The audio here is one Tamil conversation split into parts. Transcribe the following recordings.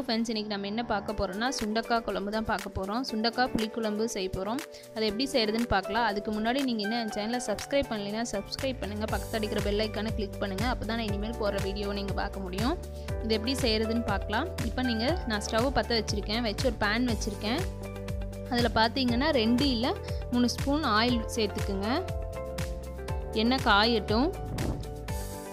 ஃப்ரெண்ட்ஸ், இன்றைக்கி நம்ம என்ன பார்க்க போகிறோம்னா சுண்டக்காய் குழம்பு தான் பார்க்க போகிறோம். சுண்டக்காய் புளிக்குழம்பு செய்ய போகிறோம். அதை எப்படி செய்கிறதுன்னு பார்க்கலாம். அதுக்கு முன்னாடி நீங்கள் இன்னும் என் சேனலை சப்ஸ்கிரைப் பண்ணலைன்னா சப்ஸ்கிரைப் பண்ணுங்கள். பக்கத்தில் அடிக்கிற பெல் ஐக்கானை கிளிக் பண்ணுங்கள். அப்போ தான் நான் இனிமேல் போகிற வீடியோவை நீங்கள் பார்க்க முடியும். இது எப்படி செய்கிறதுன்னு பார்க்கலாம். இப்போ நான் ஸ்டவ் பற்ற வச்சுருக்கேன். வச்சு ஒரு பேன் வச்சுருக்கேன். அதில் பார்த்தீங்கன்னா 2 இல்லை 3 ஸ்பூன் ஆயில் சேர்த்துக்குங்க. எண்ணெய் காயட்டும்.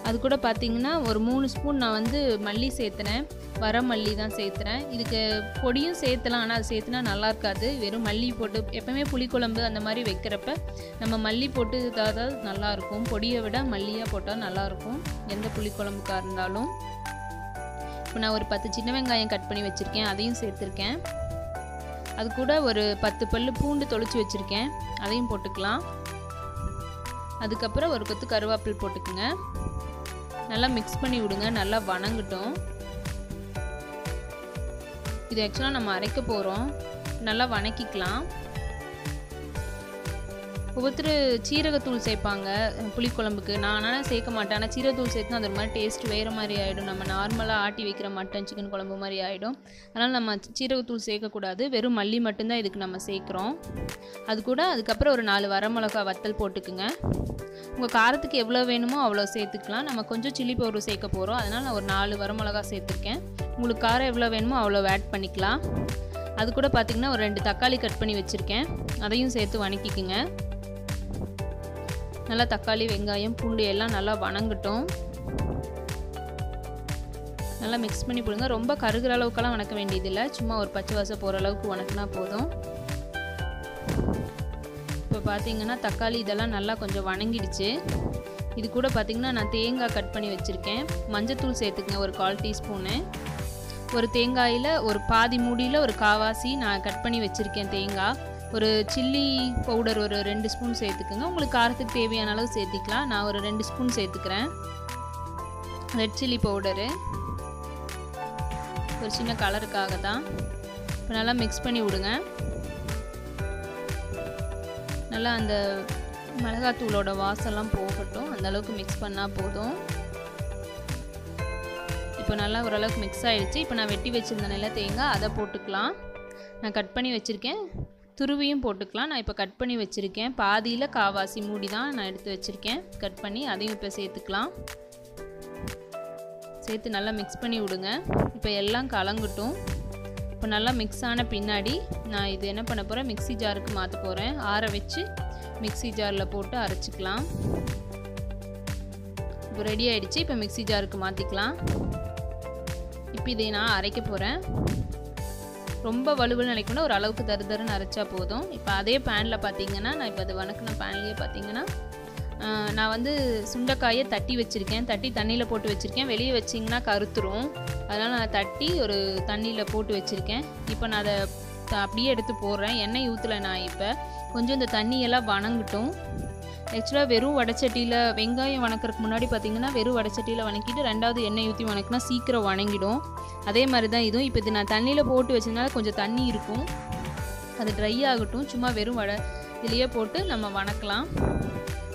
அது கூட பார்த்தீங்கன்னா ஒரு 3 ஸ்பூன் நான் மல்லி சேர்த்துனேன். வர மல்லி தான் சேர்த்துறேன். இதுக்கு பொடியும் சேர்த்தலாம், ஆனால் அது சேர்த்துனா நல்லா இருக்காது. வெறும் மல்லி போட்டு எப்போவுமே புளிக்குழம்பு அந்த மாதிரி வைக்கிறப்ப நம்ம மல்லி போட்டு இதாவது நல்லாயிருக்கும். பொடியை விட மல்லியாக போட்டால் நல்லாயிருக்கும் எந்த புளிக்குழம்புக்காக இருந்தாலும். இப்போ நான் ஒரு 10 சின்ன வெங்காயம் கட் பண்ணி வச்சுருக்கேன், அதையும் சேர்த்துருக்கேன். அது கூட ஒரு 10 பல்லு பூண்டு தொளிச்சு வச்சுருக்கேன், அதையும் போட்டுக்கலாம். அதுக்கப்புறம் ஒரு கொத்து கருவேப்பிலை போட்டுக்குங்க. நல்லா மிக்ஸ் பண்ணி விடுங்க. நல்லா வணங்கட்டும். இது ஆக்சுவலாக நம்ம அரைக்க போகிறோம். நல்லா வணக்கிக்கலாம். ஒவ்வொருத்தர் சீரகத்தூள் சேர்ப்பாங்க புளிக்குழம்புக்கு. நான் ஆனால் சேர்க்க மாட்டேன். ஆனால் சீரகத்தூள் சேர்த்துனா அது ஒரு மாதிரி டேஸ்ட் வேறு மாதிரி ஆகிடும். நம்ம நார்மலாக ஆட்டி வைக்கிற மட்டன் சிக்கன் குழம்பு மாதிரி ஆகிடும். அதனால் நம்ம சீரகத்தூள் சேர்க்கக்கூடாது. வெறும் மல்லி மட்டும்தான் இதுக்கு நம்ம சேர்க்குறோம். அது கூட அதுக்கப்புறம் ஒரு 4 வரமிளகா வத்தல் போட்டுக்குங்க. உங்கள் காரத்துக்கு எவ்வளோ வேணுமோ அவ்வளோ சேர்த்துக்கலாம். நம்ம கொஞ்சம் சில்லி பவுடர் சேர்க்க போகிறோம். அதனால் நான் ஒரு 4 வரமிளகா சேர்த்துருக்கேன். உங்களுக்கு காரம் எவ்வளோ வேணுமோ அவ்வளோ ஆட் பண்ணிக்கலாம். அது கூட பார்த்திங்கன்னா ஒரு 2 தக்காளி கட் பண்ணி வச்சுருக்கேன், அதையும் சேர்த்து வணக்கிக்குங்க. நல்லா தக்காளி வெங்காயம் பூண்டு எல்லாம் நல்லா வணங்கட்டும். நல்லா மிக்ஸ் பண்ணி போடுங்க. ரொம்ப கருகிற அளவுக்கெல்லாம் வணக்க வேண்டியதில்லை. சும்மா ஒரு பச்சை வாசம் போகிற அளவுக்கு வணக்கினா போதும். இப்போ பார்த்தீங்கன்னா தக்காளி இதெல்லாம் நல்லா கொஞ்சம் வணங்கிடுச்சு. இது கூட பார்த்திங்கன்னா நான் தேங்காய் கட் பண்ணி வச்சுருக்கேன். மஞ்சத்தூள் சேர்த்துக்குங்க ஒரு 1/4 டீஸ்பூனு. ஒரு தேங்காயில் ஒரு பாதி மூடியில் ஒரு காவாசி நான் கட் பண்ணி வச்சுருக்கேன் தேங்காய். ஒரு சில்லி பவுடர் ஒரு 2 ஸ்பூன் சேர்த்துக்குங்க. உங்களுக்கு காரத்துக்கு தேவையான அளவு சேர்த்திக்கலாம். நான் ஒரு 2 ஸ்பூன் சேர்த்துக்கிறேன். ரெட் சில்லி பவுடரு ஒரு சின்ன கலருக்காக தான். இப்போ நல்லா மிக்ஸ் பண்ணி விடுங்க. நல்லா அந்த மிளகாத்தூளோட வாசம்லாம் போகட்டும். அந்த அளவுக்கு மிக்ஸ் பண்ணால் போதும். இப்போ நல்லா ஓரளவுக்கு மிக்ஸ் ஆகிடுச்சு. இப்போ நான் வெட்டி வச்சுருந்த நல்ல தேங்காய் அதை போட்டுக்கலாம். நான் கட் பண்ணி வச்சுருக்கேன். துருவியும் போட்டுக்கலாம். நான் இப்போ கட் பண்ணி வச்சுருக்கேன். பாதியில் காவாசி மூடி தான் நான் எடுத்து வச்சுருக்கேன் கட் பண்ணி. அதையும் இப்போ சேர்த்துக்கலாம். சேர்த்து நல்லா மிக்ஸ் பண்ணி விடுங்க. இப்போ எல்லாம் கலங்கட்டும். இப்போ நல்லா மிக்ஸ் ஆன பின்னாடி நான் இது என்ன பண்ண போகிறேன், மிக்ஸி ஜாருக்கு மாற்ற போகிறேன். ஆற வச்சு மிக்ஸி ஜாரில் போட்டு அரைச்சிக்கலாம். இப்போ ரெடி ஆகிடுச்சு. இப்போ மிக்ஸி ஜாருக்கு மாற்றிக்கலாம். இப்போ இதை நான் அரைக்க போகிறேன். ரொம்ப வலுவல் நினைக்கணும், ஒரு அளவுக்கு தருன்னு அரைச்சா போதும். இப்போ அதே பேனில் பார்த்தீங்கன்னா நான் இப்போ அது வணக்கின பேன்லேயே பார்த்தீங்கன்னா நான் சுண்டைக்காயை தட்டி வச்சுருக்கேன். தட்டி தண்ணியில் போட்டு வச்சுருக்கேன். வெளியே வச்சிங்கன்னா கருத்துரும். அதனால் நான் தட்டி ஒரு தண்ணியில் போட்டு வச்சுருக்கேன். இப்போ நான் அதை அப்படியே எடுத்து போடுறேன். எண்ணெய் ஊற்றலை நான். இப்போ கொஞ்சம் இந்த தண்ணியெல்லாம் வணங்கட்டும். ஆக்சுவலாக வெறும் வடைச்சட்டியில் வெங்காயம் வணக்கிறதுக்கு முன்னாடி பார்த்திங்கன்னா வெறும் வடைச்சட்டியில் வணக்கிட்டு 2வது எண்ணெய் ஊற்றி வணக்கினா சீக்கிரம் வணங்கிடும். அதே மாதிரி தான் இதுவும். இப்போ இது நான் தண்ணியில் போட்டு வச்சதுனால கொஞ்சம் தண்ணி இருக்கும். அது ட்ரை ஆகட்டும். சும்மா வெறும் இதுலேயே போட்டு நம்ம வணக்கலாம்.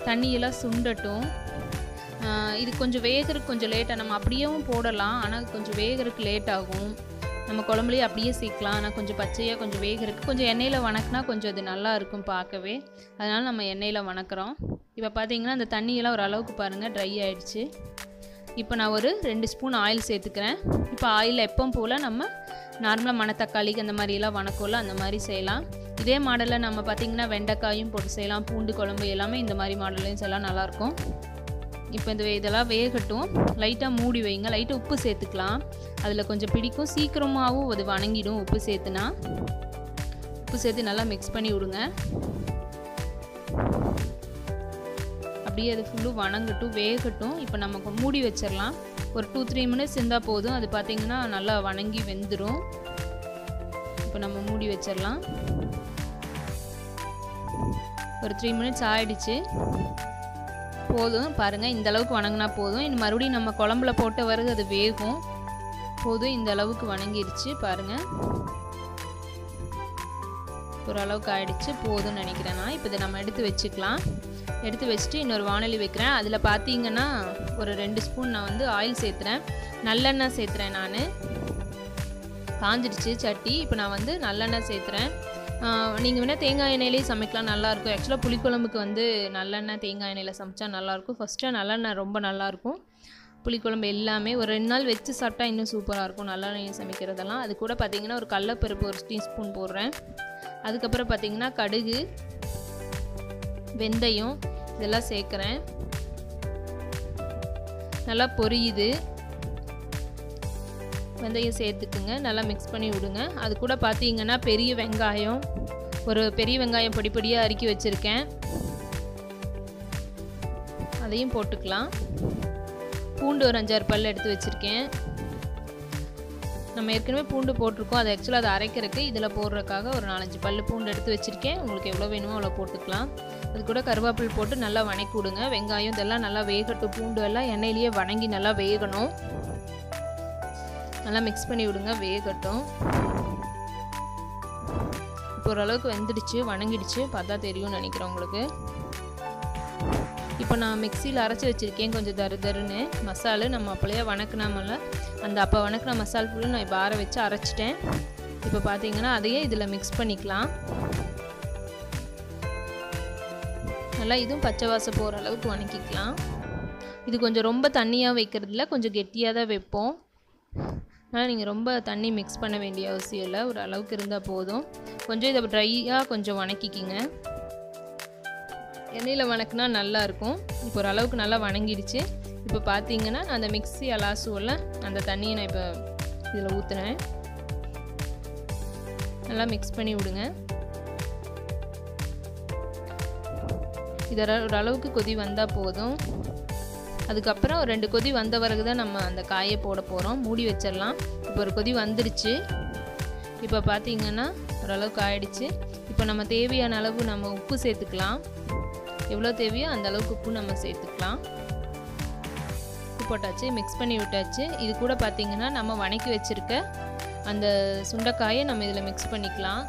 தண்ணியெல்லாம் சுண்டட்டும். இது கொஞ்சம் வேகிறதுக்கு கொஞ்சம் லேட்டாக நம்ம அப்படியேவும் போடலாம். ஆனால் கொஞ்சம் வேகிறதுக்கு லேட் ஆகும். நம்ம குழம்புலேயே அப்படியே சேர்க்கலாம். ஆனால் கொஞ்சம் பச்சையாக கொஞ்சம் வேகிறதுக்கு கொஞ்சம் எண்ணெயில் வணக்கினா கொஞ்சம் அது நல்லா இருக்கும் பார்க்கவே. அதனால் நம்ம எண்ணெயில் வணக்கிறோம். இப்போ பார்த்தீங்கன்னா அந்த தண்ணியெல்லாம் ஒரு அளவுக்கு பாருங்கள் ட்ரை ஆகிடுச்சு. இப்போ நான் ஒரு 2 ஸ்பூன் ஆயில் சேர்த்துக்கிறேன். இப்போ ஆயில் எப்பவும் போல் நம்ம நார்மலாக மணத்தக்காளிக்கு அந்த மாதிரியெல்லாம் வணக்கம்ல அந்த மாதிரி செய்யலாம். இதே மாடலில் நம்ம பார்த்திங்கன்னா வெண்டைக்காயும் போட்டு செய்யலாம். பூண்டு குழம்பு எல்லாமே இந்த மாதிரி மாடல்லையும் செய்யலாம், நல்லாயிருக்கும். இப்போ இதெல்லாம் வேகட்டும். லைட்டாக மூடி வைங்க. லைட்டாக உப்பு சேர்த்துக்கலாம். அதில் கொஞ்சம் பிடிக்கும். சீக்கிரமாகவும் அது வணங்கிடும் உப்பு சேர்த்துனா. உப்பு சேர்த்து நல்லா மிக்ஸ் பண்ணி விடுங்க. அப்படியே அது ஃபுல்லும் வணங்கட்டும், வேகட்டும். இப்போ நம்ம மூடி வச்சிடலாம். ஒரு 2-3 மினிட்ஸ் இருந்தால் போதும். அது பார்த்திங்கன்னா நல்லா வணங்கி வெந்துடும். இப்போ நம்ம மூடி வச்சிடலாம். ஒரு 3 மினிட்ஸ் ஆகிடுச்சு. போதும் பாருங்கள், இந்த அளவுக்கு வணங்கினா போதும். இன்னும் மறுபடியும் நம்ம குழம்புல போட்ட பிறகு அது வேகும். போதும், இந்த அளவுக்கு வணங்கிடுச்சு பாருங்கள். ஓரளவுக்கு ஆகிடுச்சு, போதும்னு நினைக்கிறேன் நான். இப்போ இதை நம்ம எடுத்து வச்சுக்கலாம். எடுத்து வச்சுட்டு இன்னொரு வாணலி வைக்கிறேன். அதில் பார்த்தீங்கன்னா ஒரு 2 ஸ்பூன் நான் ஆயில் சேர்த்துறேன். நல்லெண்ணெய் சேர்த்துறேன் நான். காஞ்சிடுச்சு சட்டி. இப்போ நான் வந்து நல்லெண்ணெய் சேர்த்துறேன். நீங்கள் வேணால் தேங்காய் எண்ணெயிலே சமைக்கலாம், நல்லாயிருக்கும். ஆக்சுவலாக புளிக்குழம்புக்கு வந்து நல்லெண்ணெய் தேங்காய் எண்ணெயில் சமைச்சா நல்லாயிருக்கும். ஃபஸ்ட்டு நல்லெண்ணெய் ரொம்ப நல்லாயிருக்கும். புளிக்குழம்பு எல்லாமே ஒரு 2 நாள் வச்சு சாப்பிட்டா இன்னும் சூப்பராக இருக்கும் நல்லெண்ணெய் சமைக்கிறதெல்லாம். அது கூட பார்த்திங்கன்னா ஒரு கடலைப்பருப்பு ஒரு டீஸ்பூன் போடுறேன். அதுக்கப்புறம் பார்த்திங்கன்னா கடுகு, வெந்தயம் இதெல்லாம் சேர்க்குறேன். நல்லா பொரியுது. வெந்தயம் சேர்த்துக்குங்க, நல்லா மிக்ஸ் பண்ணி விடுங்க. அது கூட பார்த்தீங்கன்னா பெரிய வெங்காயம், ஒரு பெரிய வெங்காயம் பொடி பொடியாக அறுக்கி வச்சுருக்கேன், அதையும் போட்டுக்கலாம். பூண்டு ஒரு 5-6 பல் எடுத்து வச்சுருக்கேன். நம்ம ஏற்கனவே பூண்டு போட்டிருக்கோம், அது ஆக்சுவலாக அதை அரைக்கிறதுக்கு இதில் போடுறதுக்காக ஒரு 4-5 பல் பூண்டு எடுத்து வச்சுருக்கேன். உங்களுக்கு எவ்வளோ வேணுமோ அவ்வளோ போட்டுக்கலாம். அது கூட கருவேப்பிலை போட்டு நல்லா வணக்கி விடுங்க. வெங்காயம் இதெல்லாம் நல்லா வேகட்டும். பூண்டு எல்லாம் எண்ணெயிலேயே வணங்கி நல்லா வேகணும். நல்லா மிக்ஸ் பண்ணி விடுங்க, வேகட்டும். இப்போ ஓரளவுக்கு வெந்துடுச்சு, வணங்கிடுச்சு, பார்த்தா தெரியும்னு நினைக்கிறேன் உங்களுக்கு. இப்போ நான் மிக்சியில் அரைச்சி வச்சுருக்கேன் கொஞ்சம் தருன்னு மசாலு. நம்ம அப்பளையே வணக்கினாமல்ல, அந்த அப்போ வணக்கின மசால் ஃபுல்லு நான் இப்போ ஆற வச்சு அரைச்சிட்டேன். இப்போ பார்த்தீங்கன்னா அதையே இதில் மிக்ஸ் பண்ணிக்கலாம். நல்லா இதுவும் பச்சை வாசம் போகிற அளவுக்கு வணக்கிக்கலாம். இது கொஞ்சம் ரொம்ப தண்ணியாக வைக்கிறதில்ல, கொஞ்சம் கெட்டியாக தான் வைப்போம். அதனால் நீங்கள் ரொம்ப தண்ணி மிக்ஸ் பண்ண வேண்டிய அவசியம் இல்லை, ஒரு அளவுக்கு இருந்தால் போதும். கொஞ்சம் இதை ட்ரையாக கொஞ்சம் வணக்கிக்கிங்க. எண்ணெயில் வணக்குனா நல்லாயிருக்கும். இப்போ ஒரு அளவுக்கு நல்லா வணங்கிடுச்சு. இப்போ பார்த்தீங்கன்னா நான் அந்த மிக்ஸி அலாசுவில் அந்த தண்ணியை நான் இப்போ இதில் ஊற்றுனேன். நல்லா மிக்ஸ் பண்ணி விடுங்க. இதை ஒரு அளவுக்கு கொதி வந்தால் போதும். அதுக்கப்புறம் ஒரு 2 கொதி வந்த பிறகு தான் நம்ம அந்த காயை போட போகிறோம். மூடி வச்சிடலாம். இப்போ ஒரு கொதி வந்துடுச்சு. இப்போ பார்த்தீங்கன்னா ஓரளவுக்கு ஆயிடுச்சு. இப்போ நம்ம தேவையான அளவு நம்ம உப்பு சேர்த்துக்கலாம். எவ்வளோ தேவையோ அந்த அளவுக்கு உப்பு நம்ம சேர்த்துக்கலாம். உப்பு போட்டாச்சு, மிக்ஸ் பண்ணி விட்டாச்சு. இது கூட பார்த்திங்கன்னா நம்ம வணக்கி வச்சுருக்க அந்த சுண்டைக்காயை நம்ம இதில் மிக்ஸ் பண்ணிக்கலாம்.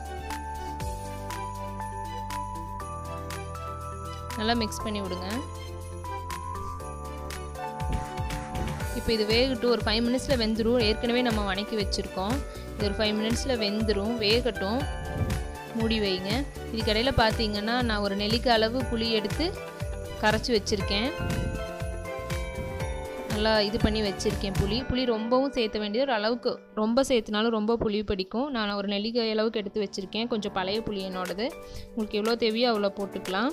நல்லா மிக்ஸ் பண்ணி விடுங்க. இப்போ இது வேகட்டும். ஒரு 5 மினிட்ஸில் வெந்துடும். ஏற்கனவே நம்ம வணக்கி வச்சுருக்கோம். இது ஒரு 5 மினிட்ஸில் வெந்துடும், வேகட்டும். மூடி வைங்க. இதுக்கடையில் பார்த்தீங்கன்னா நான் ஒரு நெல்லிக்காய் அளவு புளி எடுத்து கரைச்சி வச்சுருக்கேன். நல்லா இது பண்ணி வச்சுருக்கேன். புளி ரொம்பவும் சேர்த்த வேண்டியது, ஒரு அளவுக்கு ரொம்ப சேர்த்துனாலும் ரொம்ப புளி பிடிக்கும். நான் ஒரு நெல்லிக்காய் அளவுக்கு எடுத்து வச்சுருக்கேன். கொஞ்சம் பழைய புளி என்னோடது. உங்களுக்கு எவ்வளோ தேவையோ அவ்வளோ போட்டுக்கலாம்.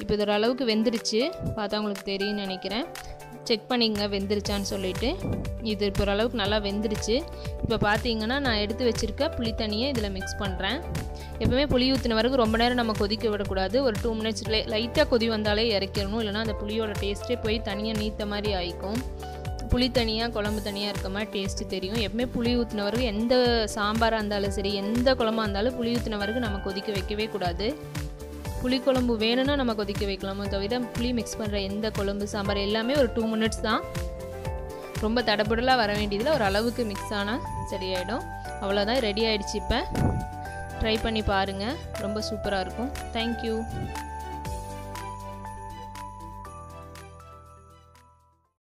இப்போ இது ஒரு அளவுக்கு வெந்துடுச்சு, பார்த்தா உங்களுக்கு தெரியும்னு நினைக்கிறேன். செக் பண்ணிங்க வெந்துருச்சான்னு சொல்லிவிட்டு. இது இப்போ ஓரளவுக்கு நல்லா வெந்துருச்சு. இப்போ பார்த்தீங்கன்னா நான் எடுத்து வச்சுருக்க புளி தண்ணியை இதில் மிக்ஸ் பண்ணுறேன். எப்போவுமே புளி ஊற்றின வரைக்கும் ரொம்ப நேரம் நம்ம கொதிக்க விடக்கூடாது. ஒரு 2 மினிட்ஸ் லைட்டாக கொதி வந்தாலே இறக்கிடணும், இல்லைனா அந்த புளியோட டேஸ்ட்டே போய் தனியாக நீத்த மாதிரி ஆகிக்கும். புளி தனியாக குழம்பு தனியாக இருக்க மாதிரி டேஸ்ட்டு தெரியும். எப்பவுமே புளி ஊற்றின வரைக்கும் எந்த சாம்பாராக இருந்தாலும் சரி, எந்த குழம்பாக இருந்தாலும் புளி ஊற்றின வரைக்கும் நம்ம கொதிக்க வைக்கவே கூடாது. புளிக்குழம்பு வேணும்னா நம்ம கொதிக்க வைக்கலாமோ தவிர புளி மிக்ஸ் பண்ணுற எந்த குழம்பு சாம்பார் எல்லாமே ஒரு 2 மினிட்ஸ் தான். ரொம்ப தடபுடலாக வர வேண்டியதில் ஒரு அளவுக்கு மிக்ஸ் ஆனால் சரியாயிடும். அவ்வளோதான், ரெடி ஆகிடுச்சு. இப்போ ட்ரை பண்ணி பாருங்கள், ரொம்ப சூப்பராக இருக்கும். தேங்க்யூ.